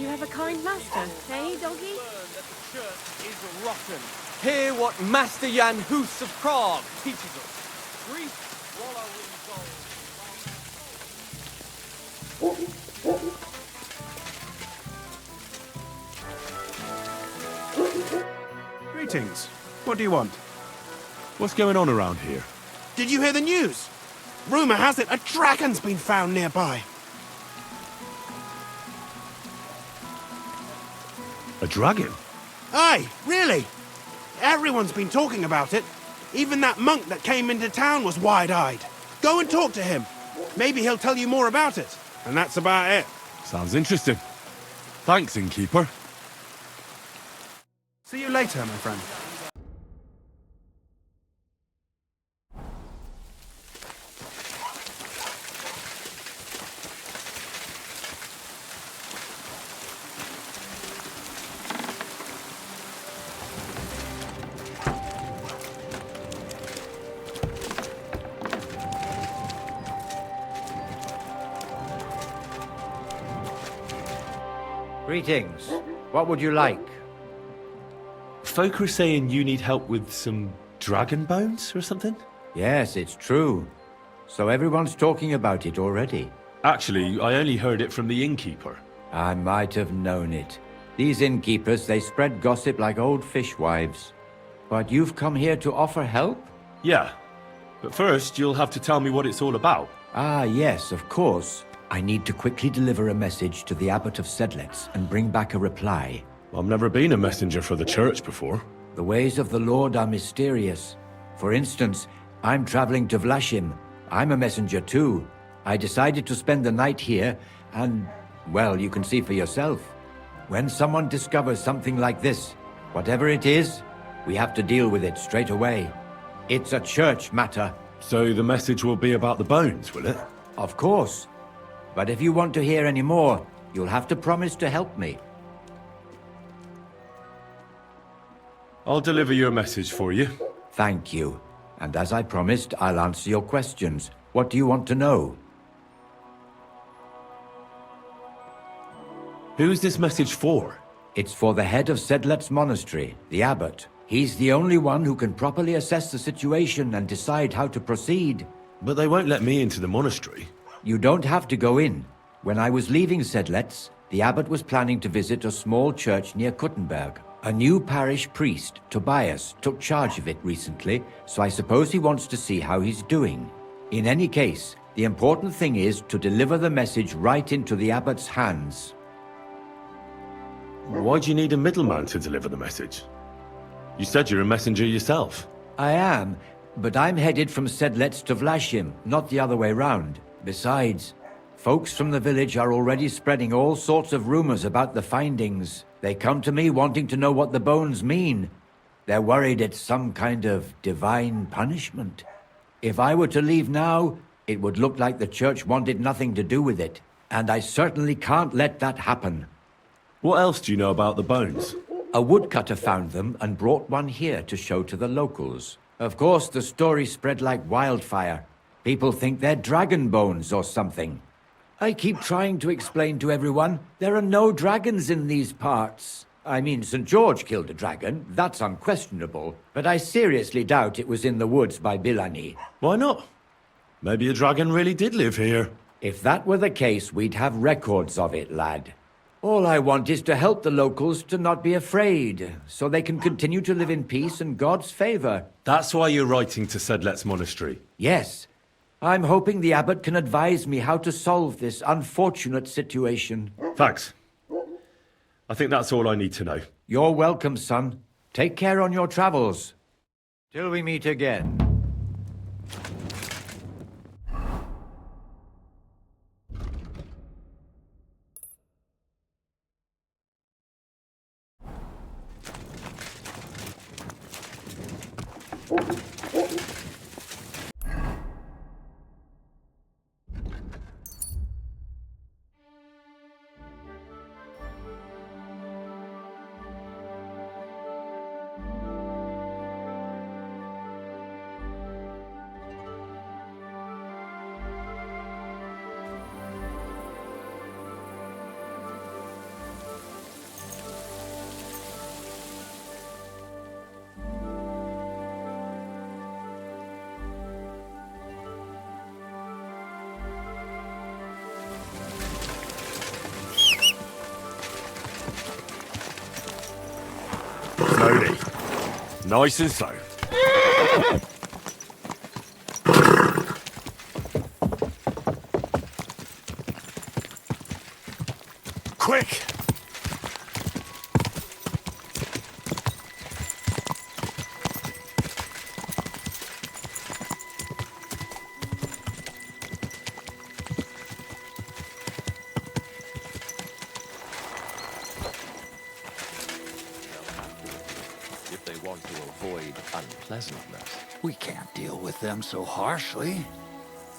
You have a kind master, eh, doggy? Learn that the church is rotten. Hear what Master Jan Hus of Prague teaches us. Grief wallow in gold. Greetings. What do you want? What's going on around here? Did you hear the news? Rumor has it a dragon's been found nearby. A dragon? Aye, really? Everyone's been talking about it. Even that monk that came into town was wide-eyed. Go and talk to him. Maybe he'll tell you more about it. And that's about it. Sounds interesting. Thanks, innkeeper. See you later, my friend. Greetings. What would you like? Folk are saying you need help with some dragon bones or something? Yes, it's true. So everyone's talking about it already. Actually, I only heard it from the innkeeper. I might have known it. These innkeepers, they spread gossip like old fishwives. But you've come here to offer help? Yeah. But first, you'll have to tell me what it's all about. Ah, yes, of course. I need to quickly deliver a message to the Abbot of Sedlitz and bring back a reply. I've never been a messenger for the church before. The ways of the Lord are mysterious. For instance, I'm traveling to Vlashim. I'm a messenger too. I decided to spend the night here, and, well, you can see for yourself. When someone discovers something like this, whatever it is, we have to deal with it straight away. It's a church matter. So the message will be about the bones, will it? Of course. But if you want to hear any more, you'll have to promise to help me. I'll deliver your message for you. Thank you. And as I promised, I'll answer your questions. What do you want to know? Who's this message for? It's for the head of Sedlet's monastery, the abbot. He's the only one who can properly assess the situation and decide how to proceed. But they won't let me into the monastery. You don't have to go in. When I was leaving Sedlets, the abbot was planning to visit a small church near Kuttenberg. A new parish priest, Tobias, took charge of it recently, so I suppose he wants to see how he's doing. In any case, the important thing is to deliver the message right into the abbot's hands. Why do you need a middleman to deliver the message? You said you're a messenger yourself. I am, but I'm headed from Sedlets to Vlashim, not the other way round. Besides, folks from the village are already spreading all sorts of rumors about the findings. They come to me wanting to know what the bones mean. They're worried it's some kind of divine punishment. If I were to leave now, it would look like the church wanted nothing to do with it. And I certainly can't let that happen. What else do you know about the bones? A woodcutter found them and brought one here to show to the locals. Of course, the story spread like wildfire. People think they're dragon bones or something. I keep trying to explain to everyone, there are no dragons in these parts. I mean, St. George killed a dragon, that's unquestionable. But I seriously doubt it was in the woods by Bilani. Why not? Maybe a dragon really did live here. If that were the case, we'd have records of it, lad. All I want is to help the locals to not be afraid, so they can continue to live in peace and God's favor. That's why you're writing to Sedlet's monastery. Yes. I'm hoping the abbot can advise me how to solve this unfortunate situation. Thanks. I think that's all I need to know. You're welcome, son. Take care on your travels. Till we meet again. Slowly. Nice and slow. Quick! If they want to avoid unpleasantness. We can't deal with them so harshly.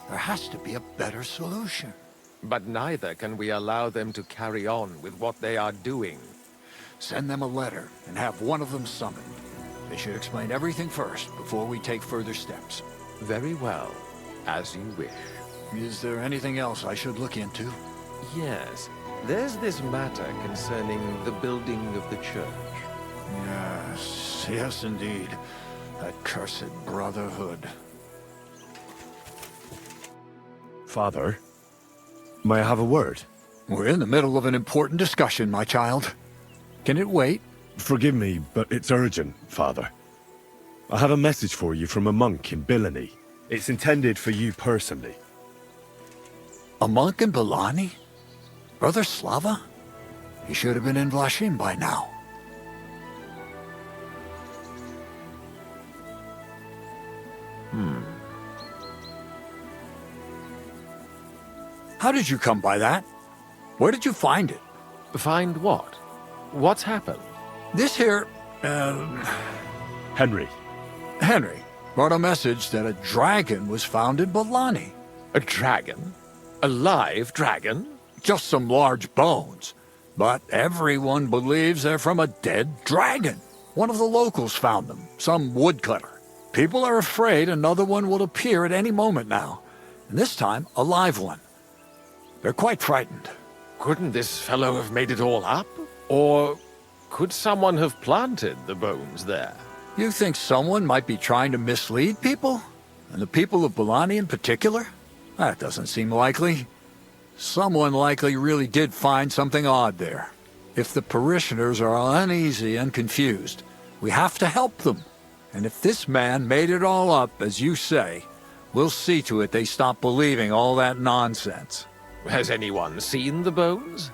There has to be a better solution. But neither can we allow them to carry on with what they are doing. Send them a letter and have one of them summoned. They should explain everything first before we take further steps. Very well, as you wish. Is there anything else I should look into? Yes, there's this matter concerning the building of the church. Yes, indeed. That cursed brotherhood. Father, may I have a word? We're in the middle of an important discussion, my child. Can it wait? Forgive me, but it's urgent, Father. I have a message for you from a monk in Bilani. It's intended for you personally. A monk in Bilani? Brother Slava? He should have been in Vlashim by now. How did you come by that? Where did you find it? Find what? What's happened? This here, Henry, Henry, brought a message that a dragon was found in Bilani. A dragon? A live dragon? Just some large bones. But everyone believes they're from a dead dragon. One of the locals found them, some woodcutter. People are afraid another one will appear at any moment now. And this time, a live one. They're quite frightened. Couldn't this fellow have made it all up? Or could someone have planted the bones there? You think someone might be trying to mislead people? And the people of Bilani in particular? That doesn't seem likely. Someone likely really did find something odd there. If the parishioners are uneasy and confused, we have to help them. And if this man made it all up, as you say, we'll see to it they stop believing all that nonsense. Has anyone seen the bones?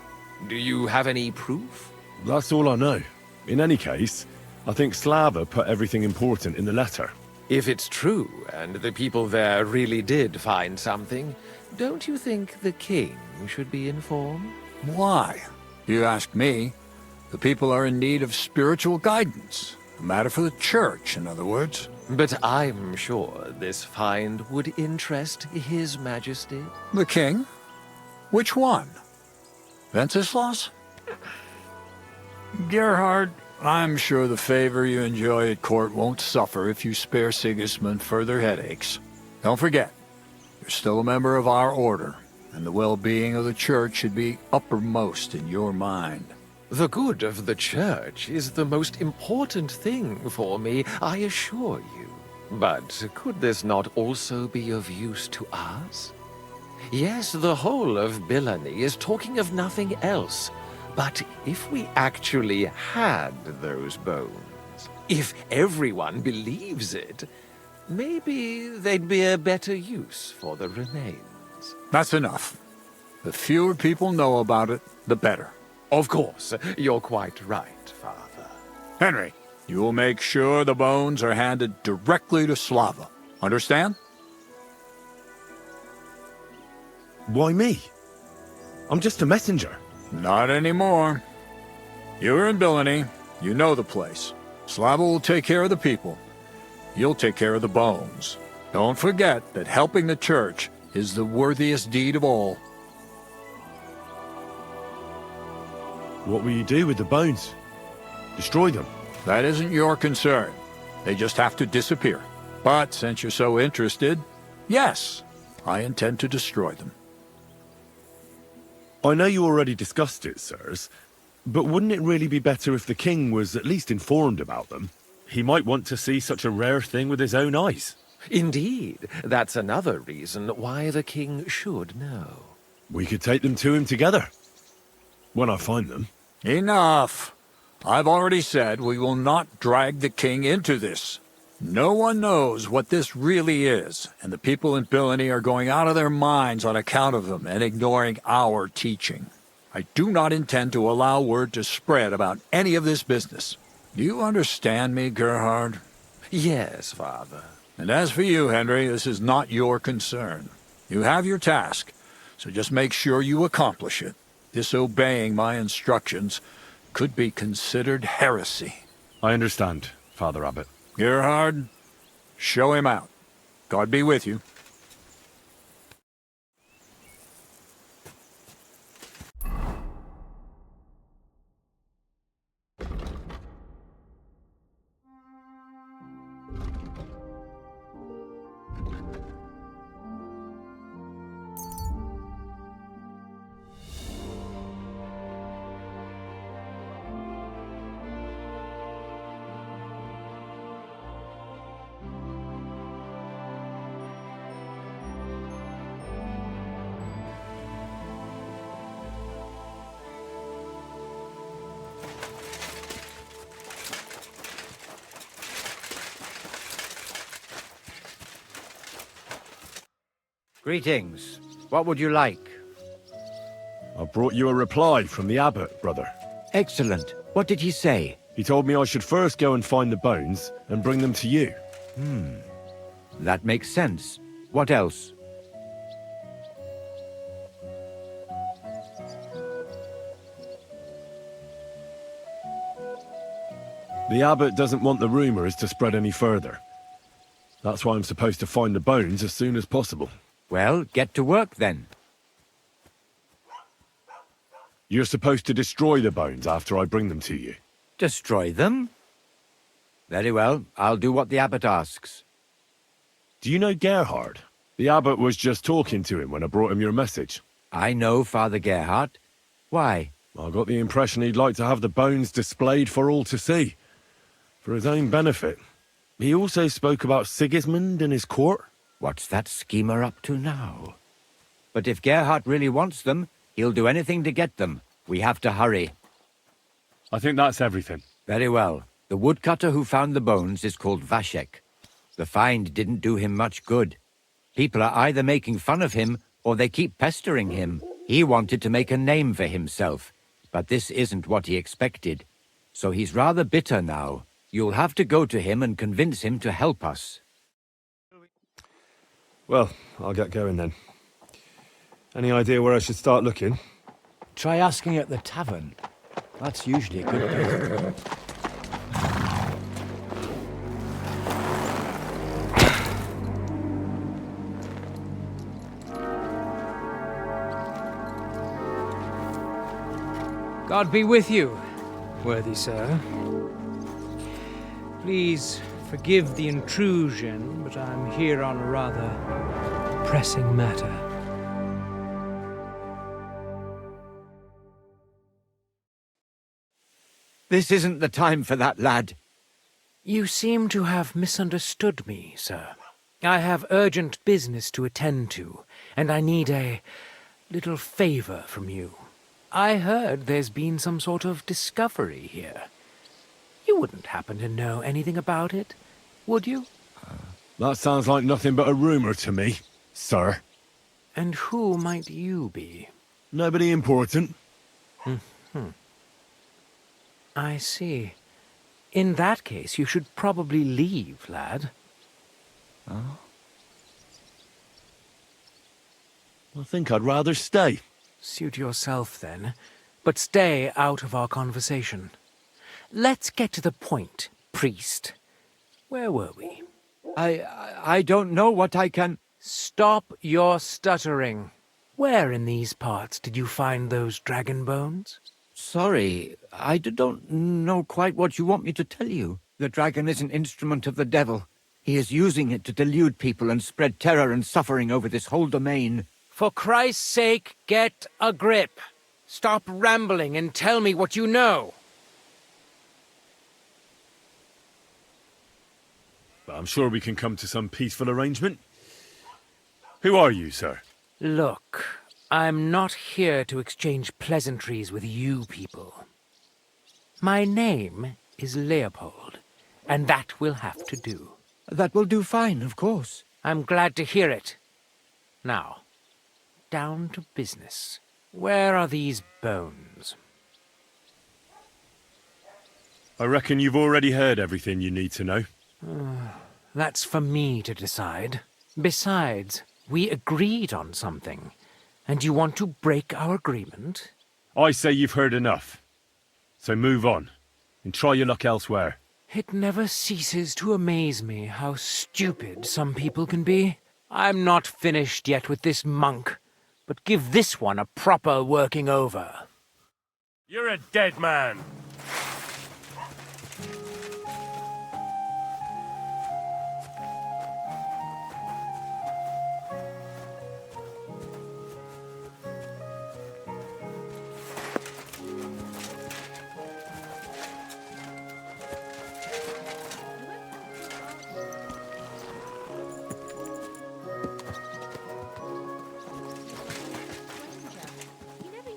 Do you have any proof? that's all I know. In any case, I think Slava put everything important in the letter. If it's true, and the people there really did find something, don't you think the king should be informed? Why? You ask me. The people are in need of spiritual guidance. A matter for the church, in other words. But I'm sure this find would interest His Majesty. The king? Which one? Wenceslas? Gerhard, I'm sure the favor you enjoy at court won't suffer if you spare Sigismund further headaches. Don't forget, you're still a member of our order, and the well-being of the church should be uppermost in your mind. The good of the church is the most important thing for me, I assure you. But could this not also be of use to us? Yes, the whole of Bilani is talking of nothing else. But if we actually had those bones, if everyone believes it, maybe they'd be a better use for the remains. That's enough. The fewer people know about it, the better. Of course, you're quite right, Father. Henry, you will make sure the bones are handed directly to Slava. Understand? Why me? I'm just a messenger. Not anymore. You're in Bilani. You know the place. Slava will take care of the people. You'll take care of the bones. Don't forget that helping the church is the worthiest deed of all. What will you do with the bones? Destroy them? That isn't your concern. They just have to disappear. But since you're so interested, yes, I intend to destroy them. I know you already discussed it, sirs, but wouldn't it really be better if the king was at least informed about them? He might want to see such a rare thing with his own eyes. Indeed, that's another reason why the king should know. We could take them to him together. When I find them. Enough. I've already said we will not drag the king into this. No one knows what this really is, and the people in Billany are going out of their minds on account of them and ignoring our teaching. I do not intend to allow word to spread about any of this business. Do you understand me, Gerhard? Yes, Father. And as for you, Henry, this is not your concern. You have your task, so just make sure you accomplish it. Disobeying my instructions could be considered heresy. I understand, Father Abbot. Gerhard, show him out. God be with you. Greetings. What would you like? I brought you a reply from the Abbot, brother. Excellent. What did he say? He told me I should first go and find the bones and bring them to you. That makes sense. What else? The Abbot doesn't want the rumors to spread any further. That's why I'm supposed to find the bones as soon as possible. Well, get to work then. You're supposed to destroy the bones after I bring them to you. Destroy them? Very well. I'll do what the abbot asks. Do you know Gerhard? The Abbot was just talking to him when I brought him your message. I know Father Gerhard. Why? I got the impression he'd like to have the bones displayed for all to see, for his own benefit. He also spoke about Sigismund and his court. What's that schemer up to now? But if Gerhard really wants them, he'll do anything to get them. We have to hurry. I think that's everything. Very well. The woodcutter who found the bones is called Vashek. The find didn't do him much good. People are either making fun of him, or they keep pestering him. He wanted to make a name for himself, but this isn't what he expected. So he's rather bitter now. You'll have to go to him and convince him to help us. Well, I'll get going then. Any idea where I should start looking? Try asking at the tavern. That's usually a good place. God be with you, worthy sir. Please forgive the intrusion, but I'm here on a rather pressing matter. This isn't the time for that, lad. You seem to have misunderstood me, sir. I have urgent business to attend to, and I need a little favor from you. I heard there's been some sort of discovery here. You wouldn't happen to know anything about it, would you? That sounds like nothing but a rumor to me, sir. And who might you be? Nobody important. I see. In that case, you should probably leave, lad. I think I'd rather stay. Suit yourself, then. But stay out of our conversation. Let's get to the point, priest. Where were we? I don't know what I can... Stop your stuttering. Where in these parts did you find those dragon bones? Sorry, I don't know quite what you want me to tell you. The dragon is an instrument of the devil. He is using it to delude people and spread terror and suffering over this whole domain. For Christ's sake, get a grip. Stop rambling and tell me what you know. But I'm sure we can come to some peaceful arrangement. Who are you, sir? Look, I'm not here to exchange pleasantries with you people. My name is Leopold, and that will have to do. That will do fine, of course. I'm glad to hear it. Now, down to business. Where are these bones? I reckon you've already heard everything you need to know. That's for me to decide. Besides, we agreed on something, and you want to break our agreement? I say you've heard enough. So move on, and try your luck elsewhere. It never ceases to amaze me how stupid some people can be. I'm not finished yet with this monk, but give this one a proper working over. You're a dead man.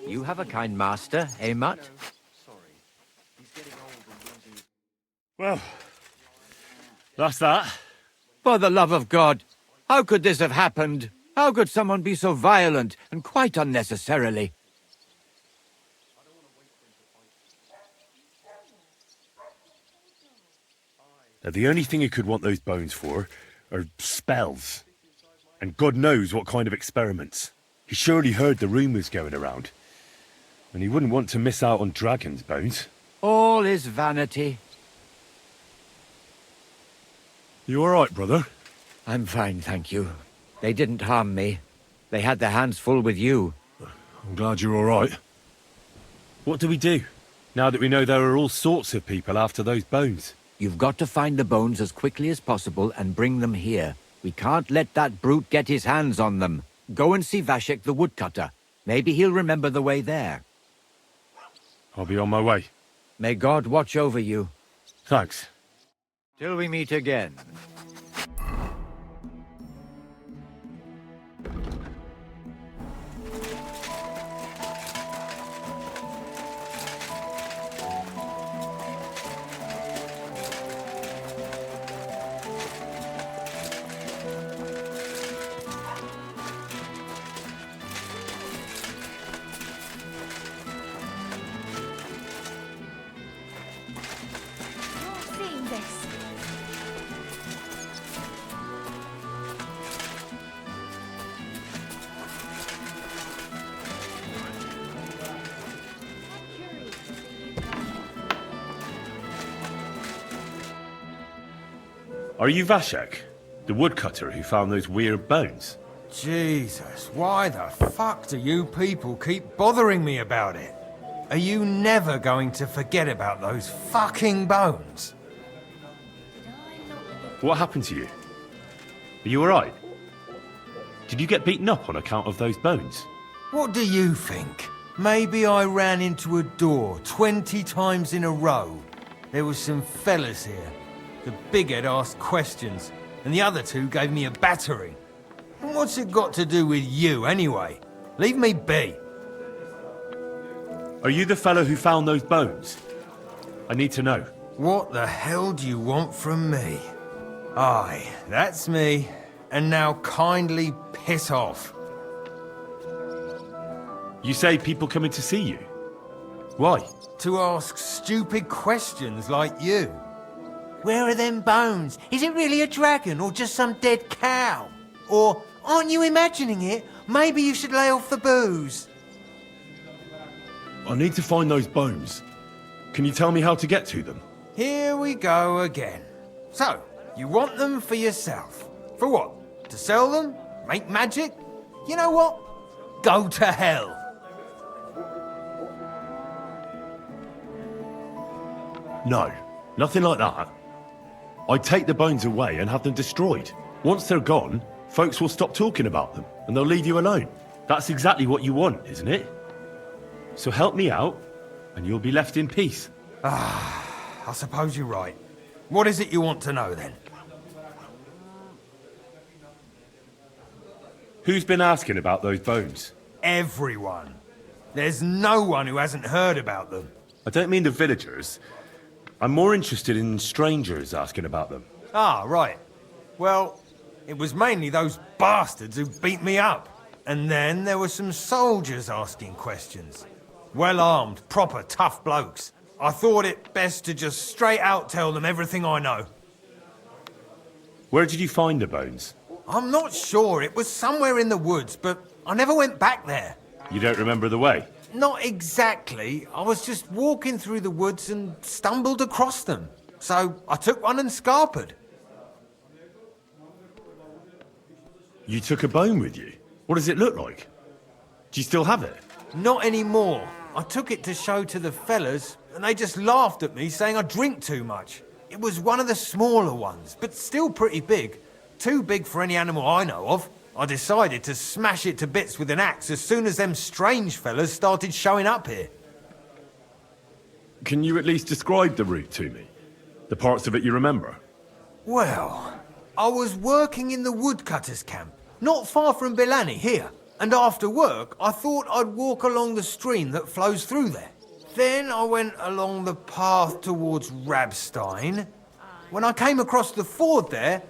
You have a kind master, eh, Mutt? Well, that's that. For the love of God, how could this have happened? How could someone be so violent, and quite unnecessarily? Now, the only thing he could want those bones for are spells. And God knows what kind of experiments. He surely heard the rumours going around. And he wouldn't want to miss out on dragon's bones. All is vanity. You all right, brother? I'm fine, thank you. They didn't harm me. They had their hands full with you. I'm glad you're all right. What do we do, now that we know there are all sorts of people after those bones? You've got to find the bones as quickly as possible and bring them here. We can't let that brute get his hands on them. Go and see Vashek the woodcutter. Maybe he'll remember the way there. I'll be on my way. May God watch over you. Thanks. Till we meet again. Seeing this. Are you Vashek, the woodcutter who found those weird bones? Jesus, why the fuck do you people keep bothering me about it? Are you never going to forget about those fucking bones? What happened to you? Are you all right? Did you get beaten up on account of those bones? What do you think? Maybe I ran into a door 20 times in a row. There was some fellas here. The bighead asked questions, and the other two gave me a battering. And what's it got to do with you, anyway? Leave me be. Are you the fellow who found those bones? I need to know. What the hell do you want from me? Aye, that's me. And now kindly piss off. You say people coming to see you? Why? To ask stupid questions like you. Where are them bones? Is it really a dragon or just some dead cow? Or, aren't you imagining it? Maybe you should lay off the booze. I need to find those bones. Can you tell me how to get to them? Here we go again. So, you want them for yourself. For what? To sell them? Make magic? You know what? Go to hell. No, nothing like that. I'd take the bones away and have them destroyed. Once they're gone, folks will stop talking about them, and they'll leave you alone. That's exactly what you want, isn't it? So help me out, and you'll be left in peace. I suppose you're right. What is it you want to know, then? Who's been asking about those bones? Everyone. There's no one who hasn't heard about them. I don't mean the villagers. I'm more interested in strangers asking about them. Ah, right. Well, it was mainly those bastards who beat me up. And then there were some soldiers asking questions. Well-armed, proper tough blokes. I thought it best to just straight out tell them everything I know. Where did you find the bones? I'm not sure. It was somewhere in the woods, but I never went back there. You don't remember the way? Not exactly. I was just walking through the woods and stumbled across them. So I took one and scarpered. You took a bone with you? What does it look like? Do you still have it? Not anymore. I took it to show to the fellas, and they just laughed at me, saying I drink too much. It was one of the smaller ones, but still pretty big. Too big for any animal I know of. I decided to smash it to bits with an axe as soon as them strange fellas started showing up here. Can you at least describe the route to me? The parts of it you remember? Well, I was working in the woodcutters' camp, not far from Bilani here. And after work, I thought I'd walk along the stream that flows through there. Then I went along the path towards Rabstein. When I came across the ford there,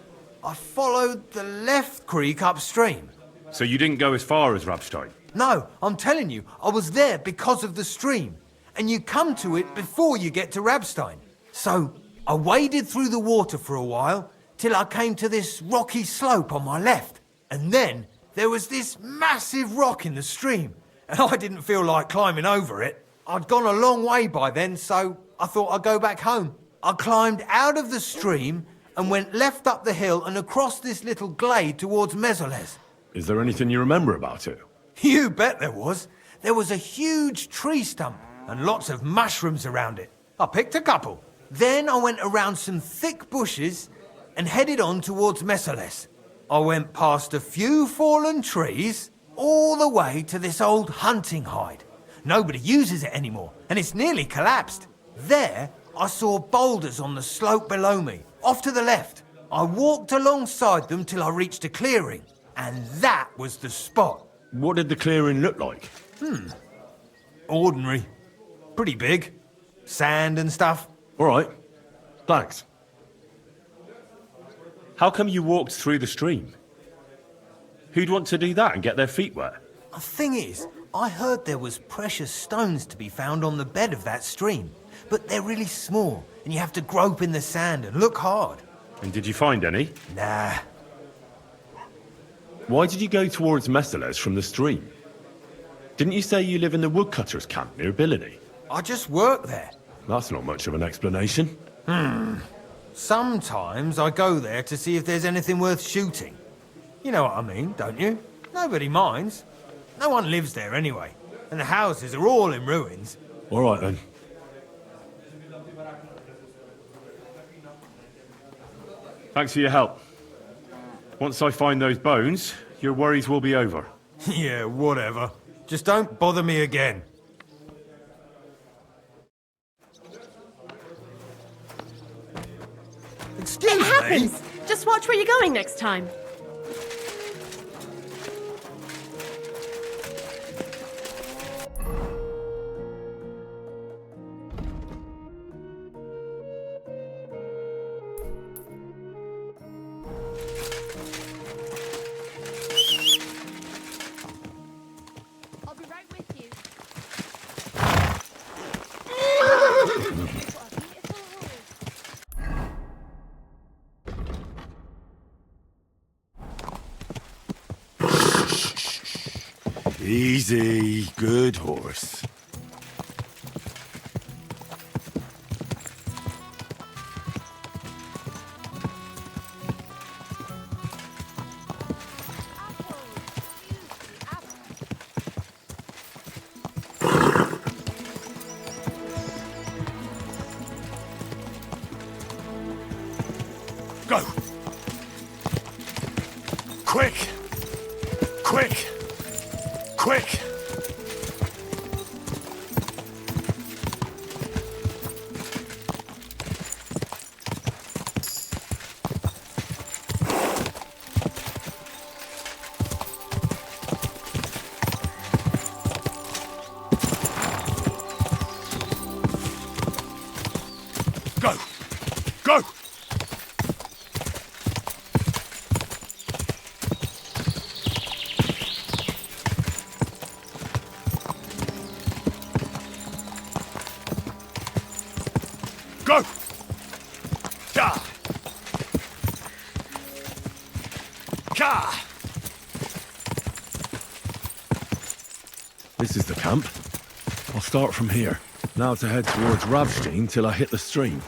I followed the left creek upstream. So you didn't go as far as Rabstein? No, I'm telling you, I was there because of the stream. And you come to it before you get to Rabstein. So I waded through the water for a while till I came to this rocky slope on my left. And then there was this massive rock in the stream. And I didn't feel like climbing over it. I'd gone a long way by then, so I thought I'd go back home. I climbed out of the stream and went left up the hill and across this little glade towards Mezoles. Is there anything you remember about it? You bet there was. There was a huge tree stump and lots of mushrooms around it. I picked a couple. Then I went around some thick bushes and headed on towards Mezoles. I went past a few fallen trees all the way to this old hunting hide. Nobody uses it anymore, and it's nearly collapsed. There, I saw boulders on the slope below me, off to the left. I walked alongside them till I reached a clearing, and that was the spot. What did the clearing look like? Ordinary. Pretty big. Sand and stuff. All right. Thanks. How come you walked through the stream? Who'd want to do that and get their feet wet? The thing is, I heard there was precious stones to be found on the bed of that stream, but they're really small, and you have to grope in the sand and look hard. And did you find any? Nah. Why did you go towards Mezoles from the stream? Didn't you say you live in the woodcutters' camp near Bilani? I just work there. That's not much of an explanation. Sometimes I go there to see if there's anything worth shooting. You know what I mean, don't you? Nobody minds. No one lives there anyway, and the houses are all in ruins. All right, then. Thanks for your help. Once I find those bones, your worries will be over. Yeah, whatever. Just don't bother me again. Excuse It me? happens. Just watch where you're going next time. I'll be right with you. Easy, good horse. Go! Quick! Quick! Quick! This is the camp. I'll start from here. Now to head towards Ravstein till I hit the stream.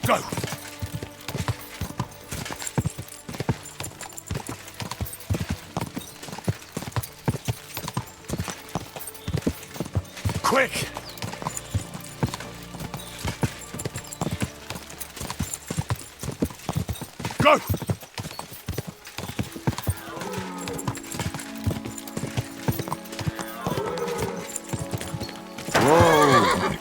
Go! Quick! Go! Whoa!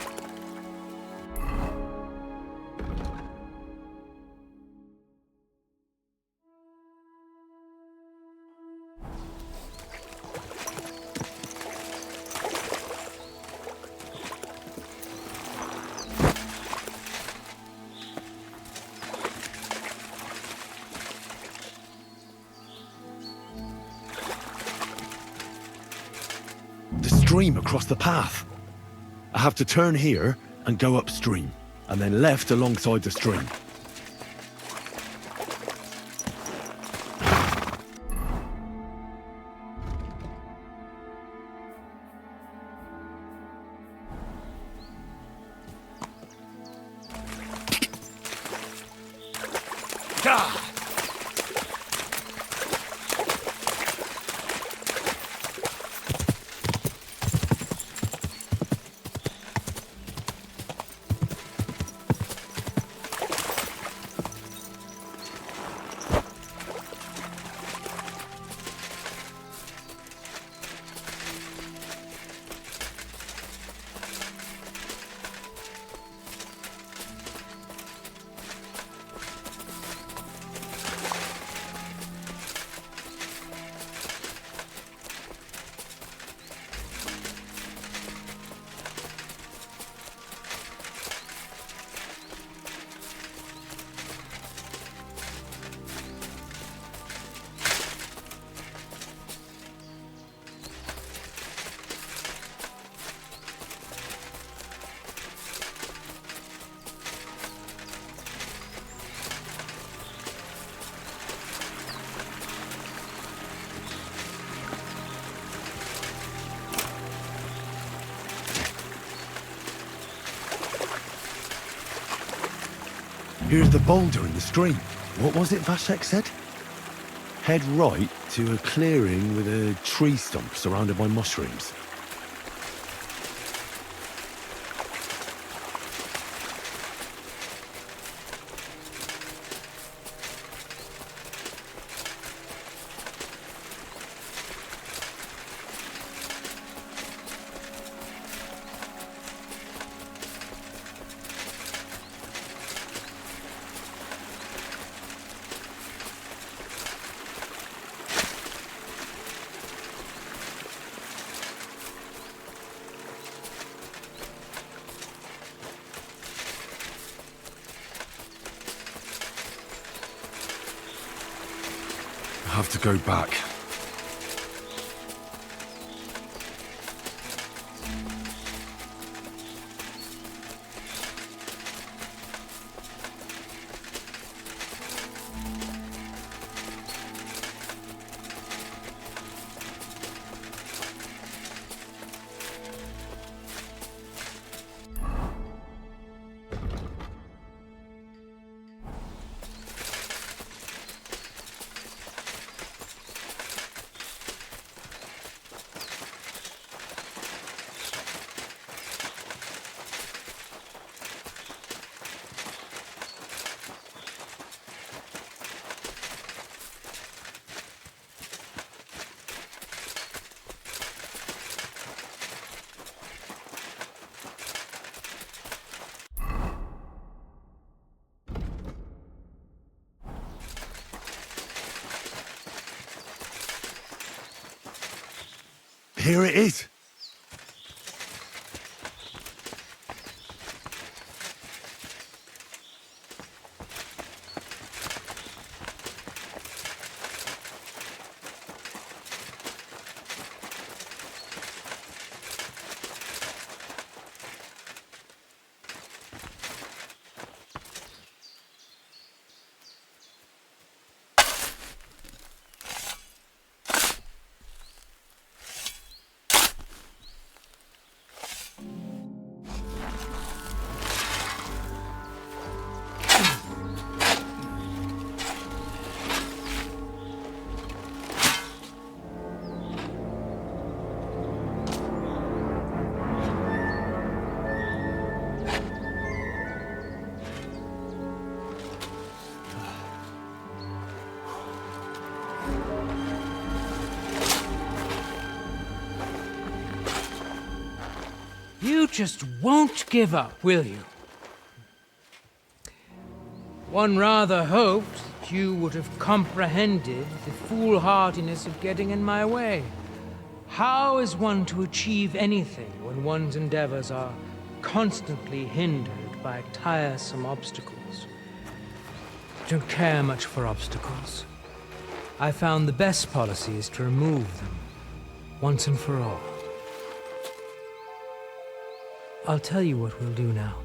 The stream across the path. I have to turn here and go upstream, and then left alongside the stream. Here's the boulder in the stream. What was it Vashek said? Head right to a clearing with a tree stump surrounded by mushrooms. I have to go back. Here it is. You just won't give up, will you? One rather hoped that you would have comprehended the foolhardiness of getting in my way. How is one to achieve anything when one's endeavors are constantly hindered by tiresome obstacles? I don't care much for obstacles. I found the best policy is to remove them, once and for all. I'll tell you what we'll do now.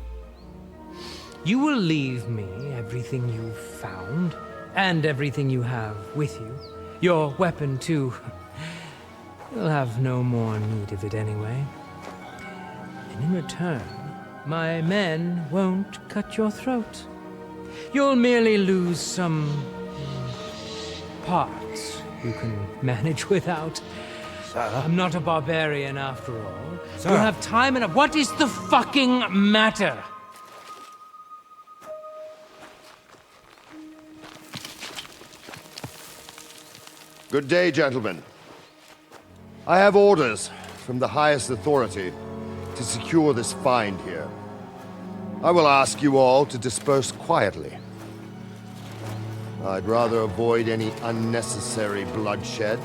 You will leave me everything you've found, and everything you have with you. Your weapon, too. You'll have no more need of it anyway. And in return, my men won't cut your throat. You'll merely lose some parts you can manage without. I'm not a barbarian after all. Sir. You'll have time enough. What is the fucking matter? Good day, gentlemen. I have orders from the highest authority to secure this find here. I will ask you all to disperse quietly. I'd rather avoid any unnecessary bloodshed,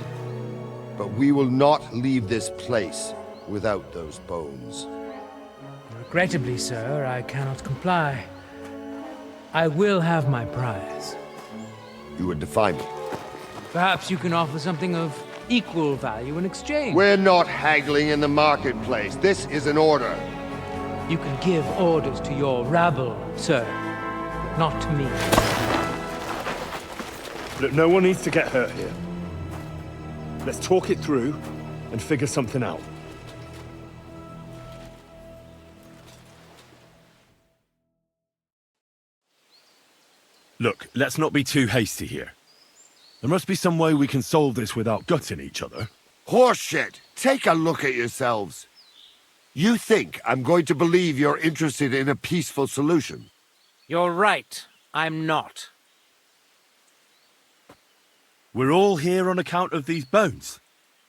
but we will not leave this place without those bones. Regrettably, sir, I cannot comply. I will have my prize. You would defy me. Perhaps you can offer something of equal value in exchange. We're not haggling in the marketplace. This is an order. You can give orders to your rabble, sir, not to me. Look, no one needs to get hurt here. Let's talk it through and figure something out. Look, let's not be too hasty here. There must be some way we can solve this without gutting each other. Horseshit! Take a look at yourselves. You think I'm going to believe you're interested in a peaceful solution? You're right. I'm not. We're all here on account of these bones.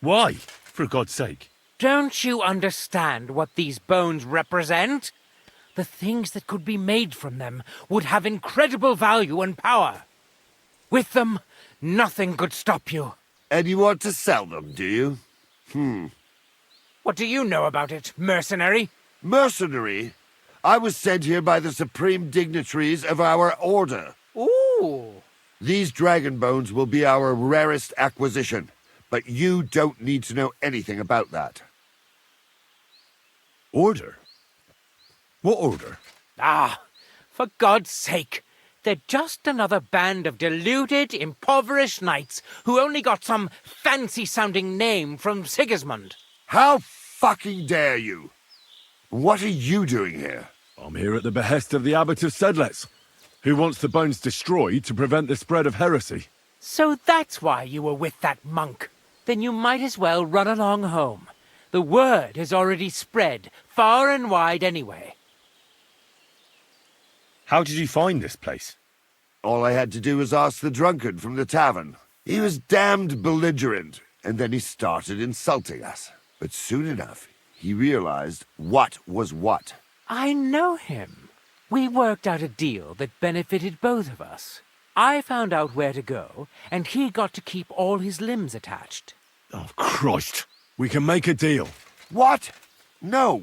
Why, for God's sake? Don't you understand what these bones represent? The things that could be made from them would have incredible value and power. With them, nothing could stop you. And you want to sell them, do you? What do you know about it, mercenary? Mercenary? I was sent here by the supreme dignitaries of our order. Ooh. These dragon bones will be our rarest acquisition, but you don't need to know anything about that. Order? What order? Ah, for God's sake. They're just another band of deluded, impoverished knights who only got some fancy-sounding name from Sigismund. How fucking dare you? What are you doing here? I'm here at the behest of the Abbot of Sedlitz, who wants the bones destroyed to prevent the spread of heresy. So that's why you were with that monk. Then you might as well run along home. The word has already spread far and wide anyway. How did you find this place? All I had to do was ask the drunkard from the tavern. He was damned belligerent, and then he started insulting us. But soon enough, he realized what was what. I know him. We worked out a deal that benefited both of us. I found out where to go, and he got to keep all his limbs attached. Oh, Christ. We can make a deal. What? No.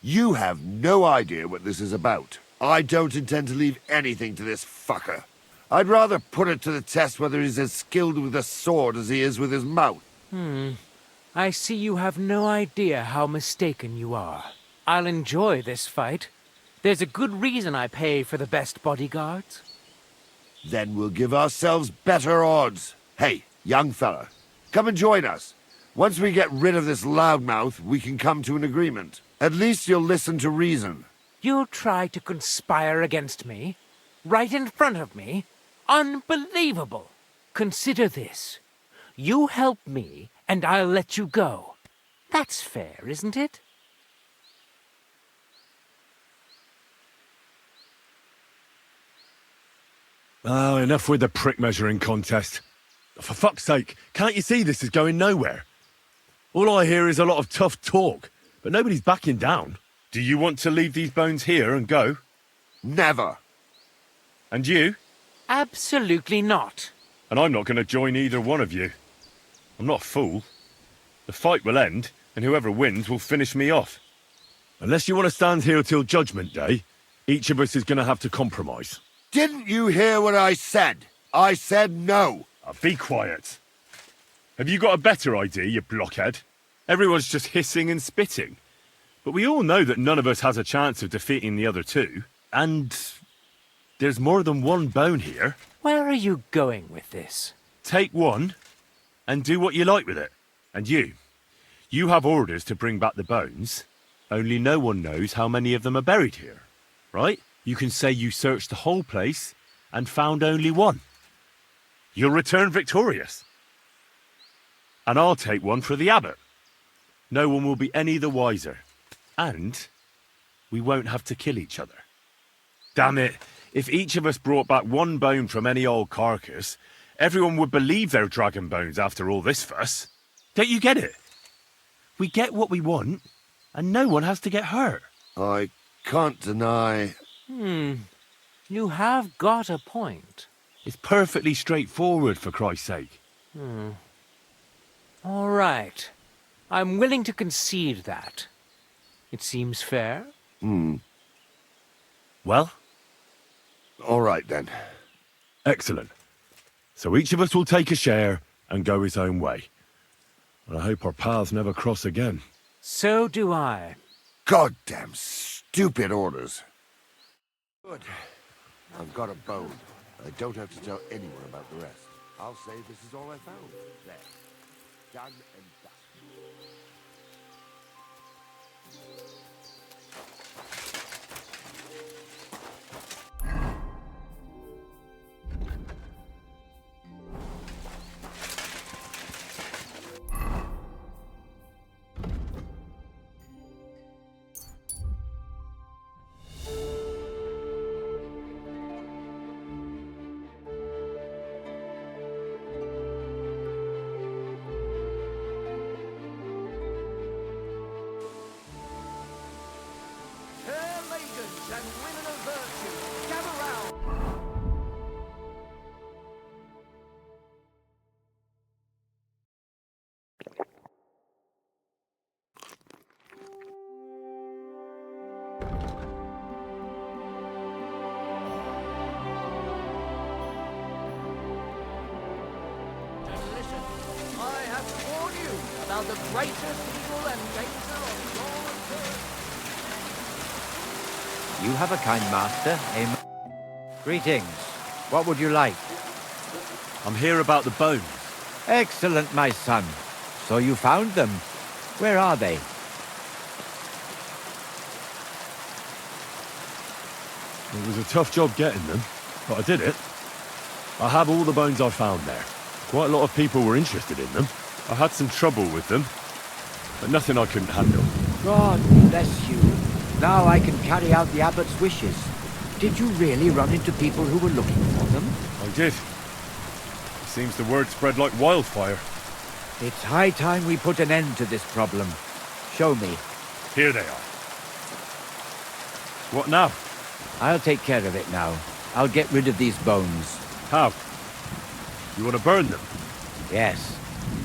You have no idea what this is about. I don't intend to leave anything to this fucker. I'd rather put it to the test whether he's as skilled with a sword as he is with his mouth. I see you have no idea how mistaken you are. I'll enjoy this fight. There's a good reason I pay for the best bodyguards. Then we'll give ourselves better odds. Hey, young fella, come and join us. Once we get rid of this loudmouth, we can come to an agreement. At least you'll listen to reason. You'll try to conspire against me? Right in front of me? Unbelievable! Consider this. You help me, and I'll let you go. That's fair, isn't it? Oh, enough with the prick measuring contest. For fuck's sake, can't you see this is going nowhere? All I hear is a lot of tough talk, but nobody's backing down. Do you want to leave these bones here and go? Never. And you? Absolutely not. And I'm not going to join either one of you. I'm not a fool. The fight will end, and whoever wins will finish me off. Unless you want to stand here till Judgment Day, each of us is going to have to compromise. Didn't you hear what I said? I said no. Be quiet. Have you got a better idea, you blockhead? Everyone's just hissing and spitting. But we all know that none of us has a chance of defeating the other two. And there's more than one bone here. Where are you going with this? Take one and do what you like with it. And you have orders to bring back the bones. Only no one knows how many of them are buried here, right? You can say you searched the whole place and found only one. You'll return victorious. And I'll take one for the abbot. No one will be any the wiser. And we won't have to kill each other. Damn it, if each of us brought back one bone from any old carcass, everyone would believe they're dragon bones after all this fuss. Don't you get it? We get what we want, and no one has to get hurt. I can't deny... You have got a point. It's perfectly straightforward, for Christ's sake. All right. I'm willing to concede that. It seems fair. Well? All right, then. Excellent. So each of us will take a share and go his own way. And I hope our paths never cross again. So do I. Goddamn stupid orders. Good. I've got a bone. I don't have to tell anyone about the rest. I'll say this is all I found. There. Done and dusted. About the greatest evil and danger of your earth. You have a kind master, eh? Greetings. What would you like? I'm here about the bones. Excellent, my son. So you found them. Where are they? It was a tough job getting them, but I did it. I have all the bones I found there. Quite a lot of people were interested in them. I had some trouble with them, but nothing I couldn't handle. God bless you. Now I can carry out the abbot's wishes. Did you really run into people who were looking for them? I did. It seems the word spread like wildfire. It's high time we put an end to this problem. Show me. Here they are. What now? I'll take care of it now. I'll get rid of these bones. How? You want to burn them? Yes.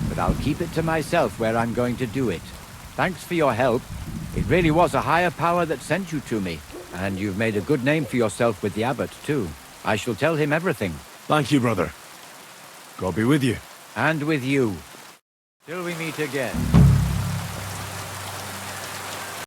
but I'll keep it to myself where I'm going to do it. Thanks for your help. It really was a higher power that sent you to me, and you've made a good name for yourself with the abbot, too. I shall tell him everything. Thank you, brother. God be with you. And with you. Till we meet again.